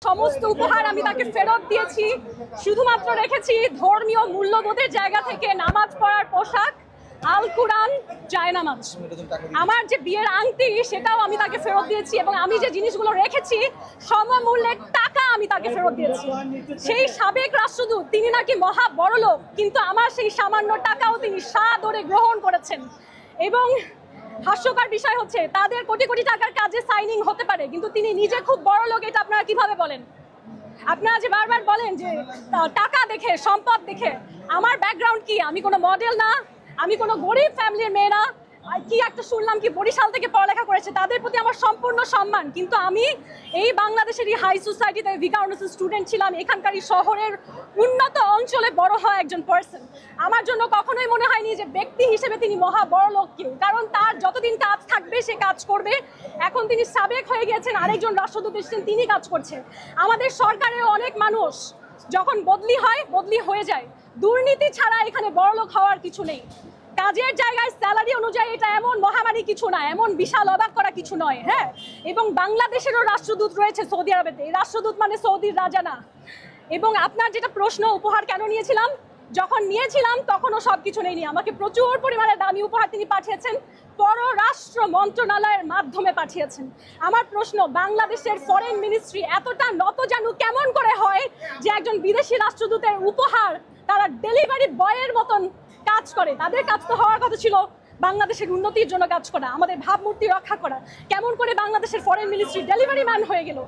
সমস্ত উপহার আমি তাকে ফেরত দিয়েছি, শুধুমাত্র রেখেছি ধর্মীয় মূল্যবোধের জায়গা থেকে নামাজ পড়ার পোশাক, আল কুরআন, জায়নামাজ। আমার যে বিয়ের আংটি সেটাও আমি তাকে ফেরত দিয়েছি এবং আমি যে জিনিসগুলো রেখেছি সমমূল্যের টাকা আমি তাকে ফেরত দিয়েছি। সেই সাবেক রাষ্ট্রদূত তিনি নাকি মহা বড়লোক, কিন্তু আমার সেই সামান্য টাকাও তিনি সাদরে গ্রহণ করেছেন। এবং হাস্যকর বিষয় হচ্ছে তাদের কোটি কোটি টাকার কাজে সাইনিং হতে পারে, কিন্তু তিনি নিজে খুব বড় লোক, এটা আপনারা কিভাবে বলেন? আপনারা যে বারবার বলেন যে টাকা দেখে, সম্পদ দেখে, আমার ব্যাকগ্রাউন্ড কি? আমি কোনো মডেল না, আমি কোনো গরিব ফ্যামিলির মেয়ে না। কি একটা শুনলাম কি বরিশাল থেকে পড়ালেখা করেছে, তাদের প্রতি আমার সম্পূর্ণ সম্মান, কিন্তু আমি এই বাংলাদেশেরই হাই সোসাইটিতে ভিকারুনসের স্টুডেন্ট ছিলাম, এখানকারই শহরের উন্নত অঞ্চলে বড় হওয়া একজন পার্সন। আমার জন্য কখনোই মনে হয়নি যে ব্যক্তি হিসেবে তিনি মহা বড় লোক কেউ, কারণ তার যতদিন কাজ থাকবে সে কাজ করবে। এখন তিনি সাবেক হয়ে গিয়েছেন, আরেকজন রাষ্ট্রদূত এসেছেন, তিনি কাজ করছেন। আমাদের সরকারের অনেক মানুষ যখন বদলি হয়, বদলি হয়ে যায়। দুর্নীতি ছাড়া এখানে বড়লোক হওয়ার কিছু নেই। কাজের জায়গায় স্যালারি অনুযায়ী এটা এমন মহামারী কিছু না, এমন বিশাল অবাক করা কিছু নয়। হ্যাঁ, এবং বাংলাদেশেরও রাষ্ট্রদূত রয়েছে সৌদি আরবেতে, এই রাষ্ট্রদূত মানে সৌদির রাজা না। এবং আপনার যেটা প্রশ্ন, উপহার কেন নিয়েছিলাম, যখন নিয়েছিলাম তখনও সব কিছু নেইনি, আমাকে প্রচুর পরিমাণে দামি উপহার তিনি পাঠিয়েছেন, পররাষ্ট্র মন্ত্রণালয়ের মাধ্যমে পাঠিয়েছেন। আমার প্রশ্ন, বাংলাদেশের ফরেন মিনিস্ট্রি এতটা নতজানু কেমন করে হয় যে একজন বিদেশি রাষ্ট্রদূতের উপহার তারা ডেলিভারি বয়ের মতন কাজ করে? তাদের কাজ তো হওয়ার কথা ছিল বাংলাদেশের উন্নতির জন্য কাজ করা, আমাদের ভাবমূর্তি রক্ষা করা। কেমন করে বাংলাদেশের ফরেন মিনিস্ট্রি ডেলিভারি ম্যান হয়ে গেল?